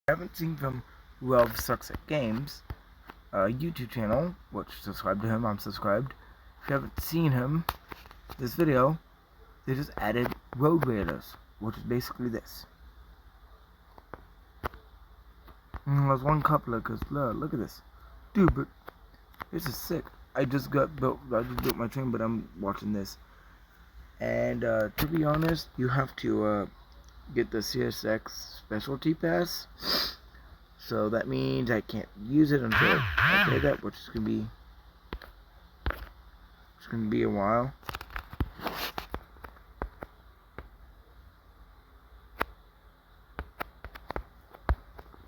Haven't seen from Ralph Sucks at Games YouTube channel, which subscribe to him, I'm subscribed. If you haven't seen him, this video, they just added Roadrailers, which is basically this. There's one coupler, because look at this. Dude, but this is sick. I just built my train, but I'm watching this. And to be honest, you have to get the CSX specialty pass. So that means I can't use it until I pay that, which is gonna be a while.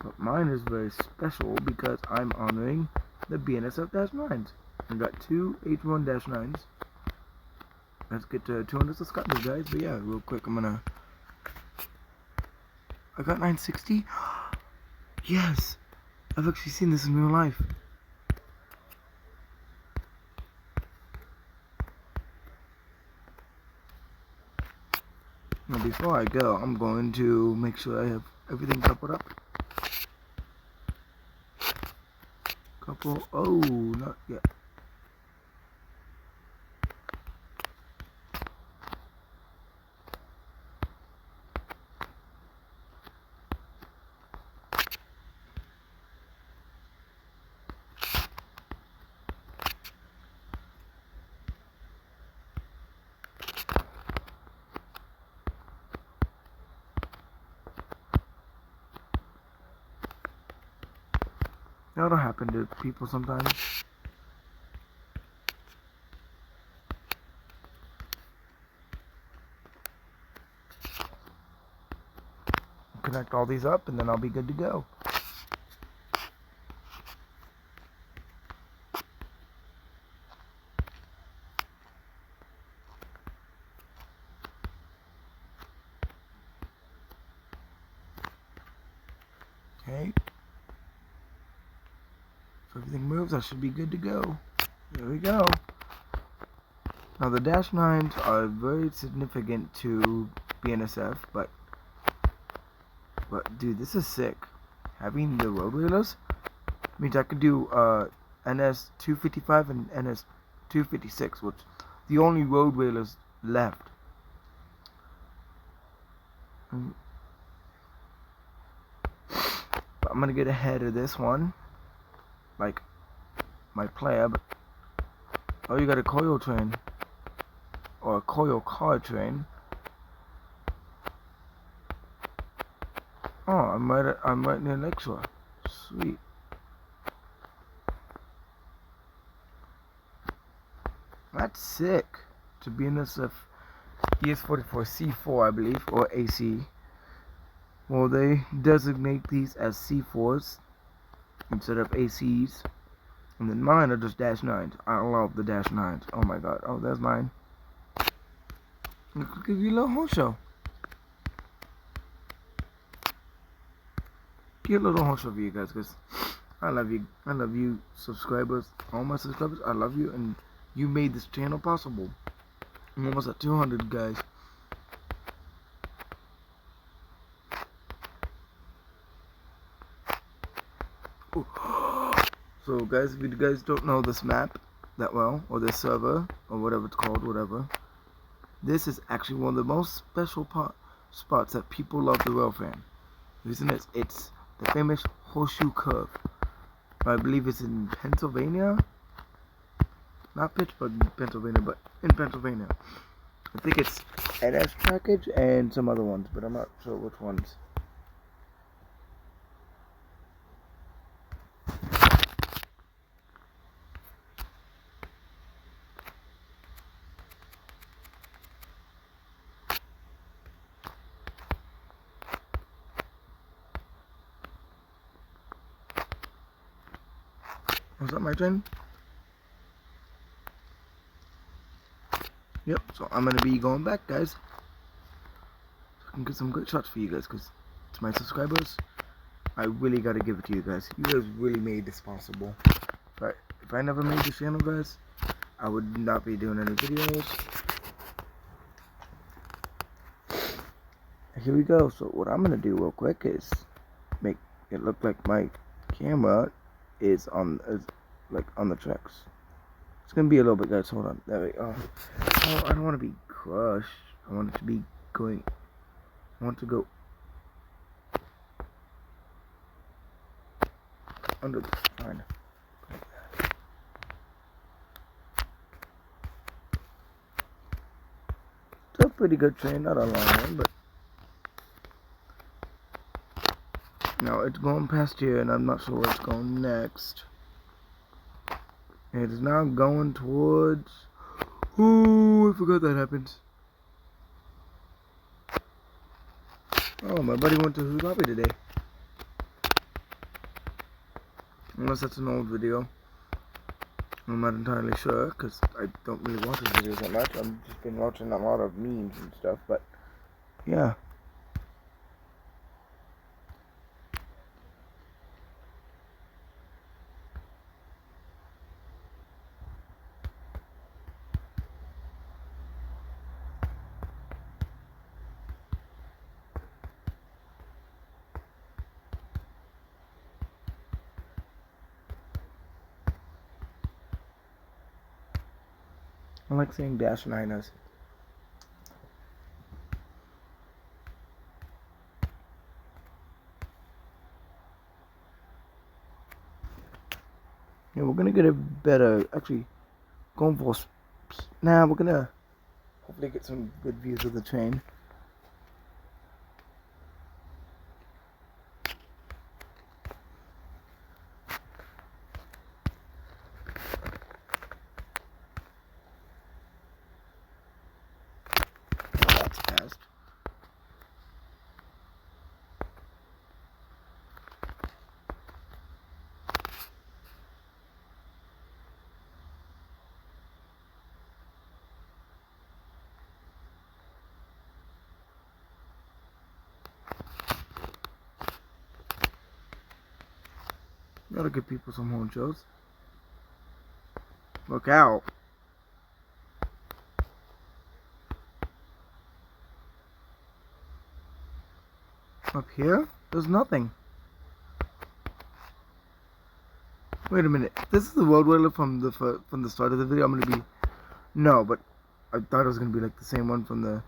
But mine is very special because I'm honoring the BNSF-9s. I got two H1-9s. Let's get to 200 subscribers, guys. But yeah, real quick, I got 960. Yes, I've actually seen this in real life. Now before I go, I'm going to make sure I have everything coupled up. Oh, not yet. That'll happen to people sometimes. Connect all these up and then I'll be good to go. Okay. If everything moves, I should be good to go. There we go. Now the -9s are very significant to BNSF, but dude, this is sick. Having the Roadrailers means I could do NS 255 and NS 256, which the only Roadrailers left. But I'm gonna get ahead of this one, like my player. But oh, you got a coil train or a coil car train. Oh, I'm right near Lakeshore. Sweet. That's sick. To be in this ES44C4, I believe, or AC. Well, they designate these as C4s instead of ACs. And then mine are just -9s. I love the -9s. Oh my god. Oh, there's mine. I'll give you a little whole show. Get a little whole show for you guys, because I love you. I love you, subscribers. All my subscribers, I love you, and you made this channel possible. I'm almost at 200, guys. Ooh. So guys, if you guys don't know this map that well, or this server, or whatever it's called, whatever, this is actually one of the most special spots that people love the rail fan. The reason is it's the famous Horseshoe Curve. I believe it's in Pennsylvania. Not Pittsburgh, Pennsylvania, but in Pennsylvania. I think it's NS Trackage and some other ones, but I'm not sure which ones. Was that my turn? Yep, so I'm going to be going back, guys. So I can get some good shots for you guys, because to my subscribers, I really got to give it to you guys. You guys really made this possible. But if I never made this channel, guys, I would not be doing any videos. Here we go. So what I'm going to do real quick is it looked like my camera is like on the tracks. It's gonna be a little bit, guys. Hold on. There we go. Oh, I don't want to be crushed. I want it to be going. I want to go under the fine. It's a pretty good train, not a long one, but now it's going past here, and I'm not sure where it's going next. It is now going towards. Oh, I forgot that happened. Oh, my buddy went to Who's Hobby today. Unless that's an old video. I'm not entirely sure, because I don't really watch his videos that much. I've just been watching a lot of memes and stuff, but yeah. I like saying dash niners. Yeah, we're gonna get a better, actually, going for, nah, we're gonna hopefully get some good views of the train. That's fast. Gotta give people some home shows. Look out. Up here? There's nothing. Wait a minute. This is the Roadrailer from the start of the video. I'm gonna be no, but I thought it was gonna be like the same one from the.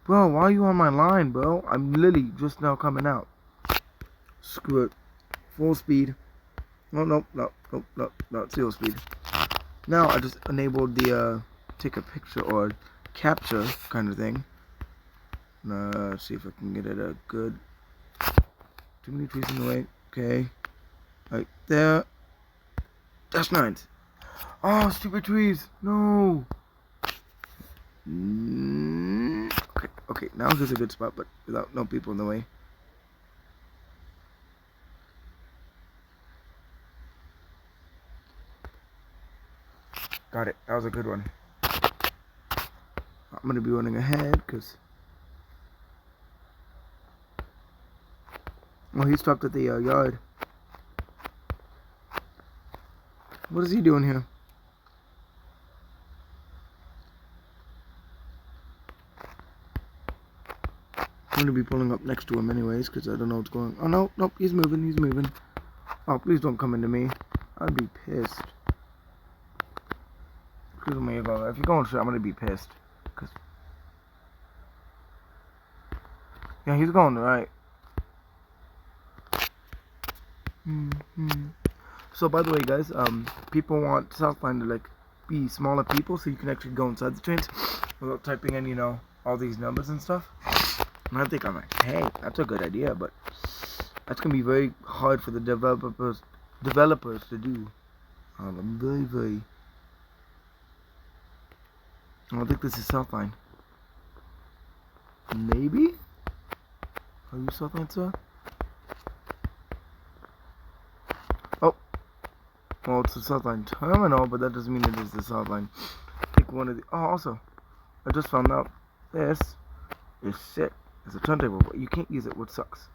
Bro, why are you on my line, bro? I'm literally just now coming out. Screw it. Full speed. No, no, no, no, no, no, zero speed. Now I just enabled the take a picture or capture kind of thing. Let's see if I can get it a good. Too many trees in the way. Okay. Right there. Dash 9s. Oh, stupid trees. No. Okay, okay. Now here's a good spot, but without no people in the way. Got it. That was a good one. I'm going to be running ahead because... Oh, he stopped at the yard. What is he doing here? I'm going to be pulling up next to him anyways because I don't know what's going on. Oh, no, nope, he's moving, he's moving. Oh, please don't come into me. I'd be pissed. Excuse me, if you're going straight, I'm going to be pissed. Cause... Yeah, he's going right. So by the way, guys, people want Southline to like be smaller people, so you can actually go inside the trains without typing in, you know, all these numbers and stuff. And I think I'm like, hey, that's a good idea, but that's gonna be very hard for the developers to do. Very. I don't think this is Southline. Maybe? Are you Southline, sir? Oh. Well, it's the Southline terminal, but that doesn't mean it is the Southline. I think one of the... Oh, also, I just found out this is shit. It's a turntable, but you can't use it, which sucks.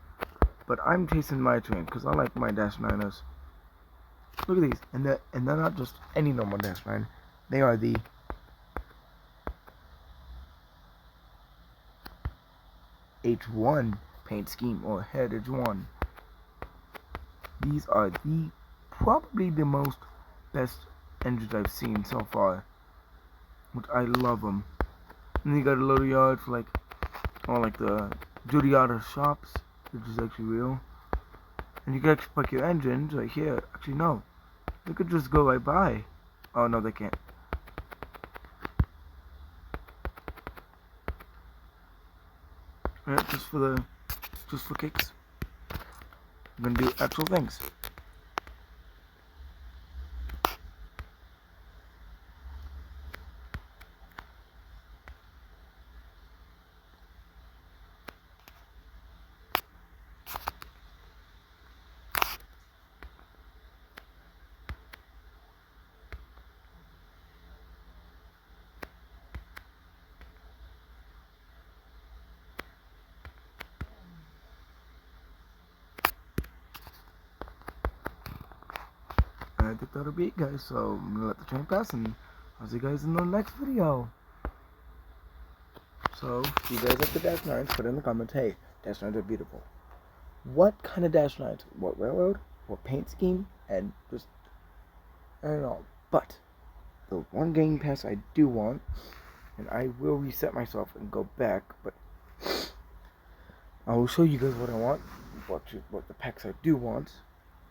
But I'm chasing my train, because I like my Dash 9ers. Look at these. And they're not just any normal Dash 9. They are the... H1 paint scheme or Heritage 1. These are probably the most best engines I've seen so far, which I love them. And then you got a little yard for like the Judiata shops, which is actually real. And you can actually park your engines right here. Actually, no, they could just go right by. Oh no, they can't. Alright, just for kicks. I'm gonna do actual things. I think that'll be it, guys, so I'm gonna let the train pass, and I'll see you guys in the next video. So, if you guys like the Dash 9s, put in the comments, hey, Dash 9s are beautiful. What kind of Dash 9s? What railroad? What paint scheme? And just, I don't know. But, the one game pass I do want, and I will reset myself and go back, but I will show you guys what I want, what the packs I do want,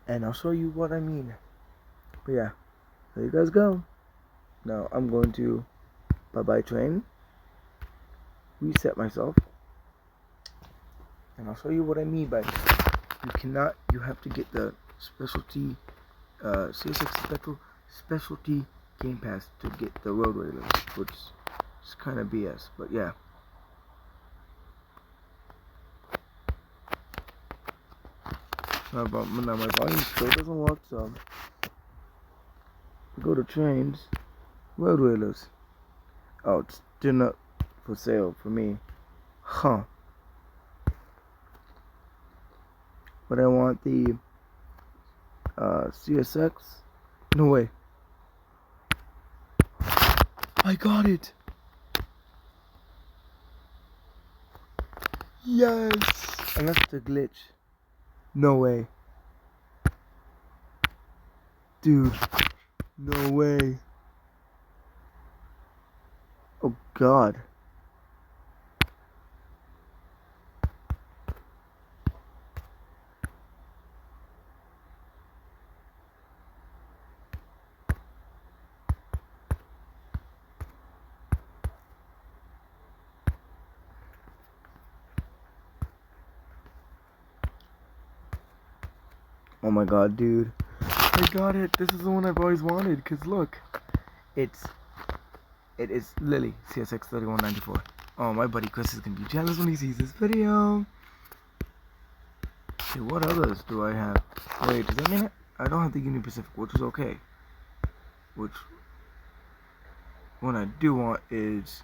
and I'll show you what I mean. But yeah, there you guys go. Now I'm going to bye-bye train, reset myself, and I'll show you what I mean by you have to get the specialty CSX specialty game pass to get the Roadrailers, which is kind of BS, but yeah. Now my volume still doesn't work, so go to trains, Roadrailers. Oh, it's still not for sale for me. Huh. But I want the CSX. No way. I got it. Yes. And that's the glitch. No way. Dude. No way. Oh God. Oh my God, dude. I got it. This is the one I've always wanted. Cause look, it is Lily CSX 3194. Oh, my buddy Chris is gonna be jealous when he sees this video. Okay, what others do I have? Wait, does that mean I don't have the Union Pacific, which is okay. Which one I do want is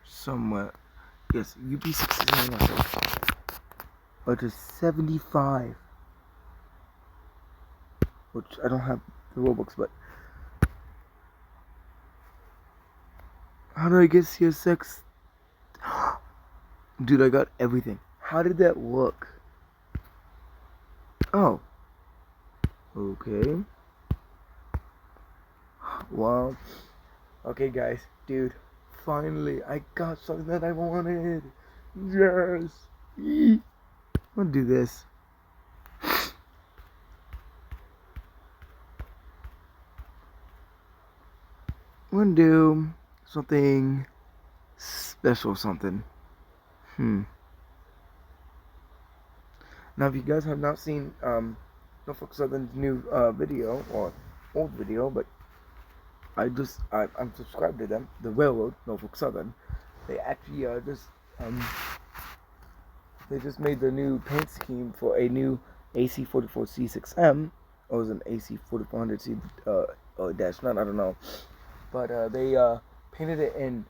somewhere. Yes, UP69, which is 75. Which I don't have the Robux, but how did I get CSX? Dude, I got everything. How did that look? Oh. Okay. Wow. Okay, guys. Dude, finally, I got something that I wanted. Yes. I'm gonna do this. I'm gonna do something special, something. Now, if you guys have not seen Norfolk Southern's new video or old video, but I'm subscribed to them, the railroad Norfolk Southern. They actually they just made the new paint scheme for a new AC44C6M, or was it an AC4400C dash 9, I don't know. But they painted it in,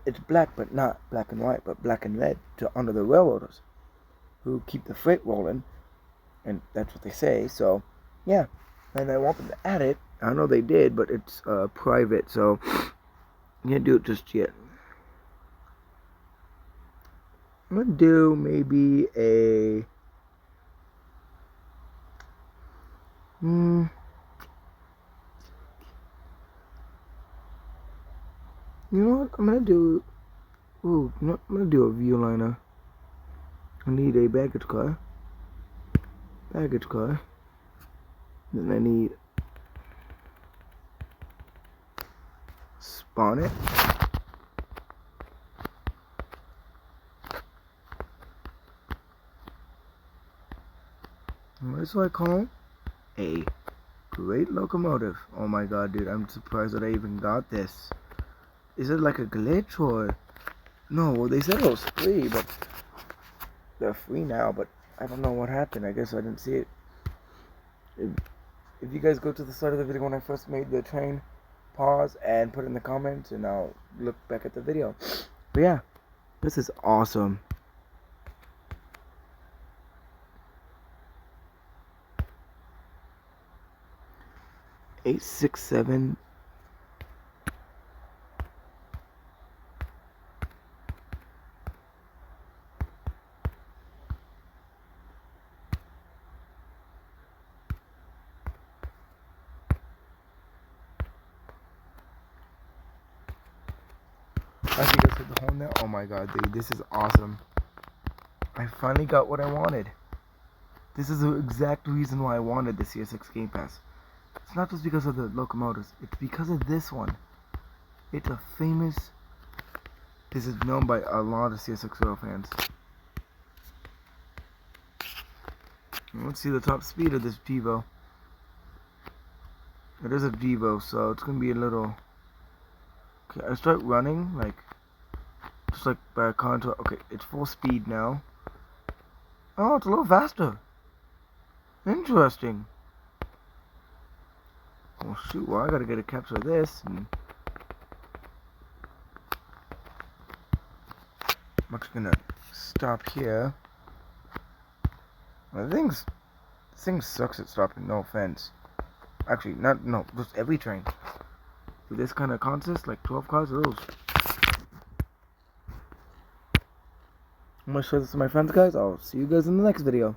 it's black, but not black and white, but black and red to honor the railroaders who keep the freight rolling, and that's what they say. So yeah, and I want them to add it. I know they did, but it's private, so I can't do it just yet. I'm gonna do maybe a you know what? I'm gonna do. Ooh, you know, I'm gonna do a viewliner. I need a baggage car. Baggage car. Then I need spawn it. What is what I call a great locomotive. Oh my god, dude! I'm surprised that I even got this. Is it like a glitch or no? Well, they said it was free, but they're free now. But I don't know what happened. I guess I didn't see it. If you guys go to the start of the video when I first made the train, pause and put in the comments, and I'll look back at the video. But yeah, this is awesome. Eight, 6, 7. I think I hit the hole now. Oh my god, dude, this is awesome. I finally got what I wanted. This is the exact reason why I wanted the CS6 Game Pass. It's not just because of the locomotives, it's because of this one. It's a famous... This is known by a lot of CS6 fans. Let's see the top speed of this Vivo. It is a Vivo, so it's gonna be a little... Okay, I start running, like... Just like by contour. Okay, it's full speed now. Oh, it's a little faster. Interesting. Well, shoot, well, I gotta get a capture of this. And I'm actually gonna stop here. Well, this thing sucks at stopping, no offense. Actually, no, just every train. With this kind of contest, like 12 cars, those. I'm gonna show this to my friends, guys. I'll see you guys in the next video.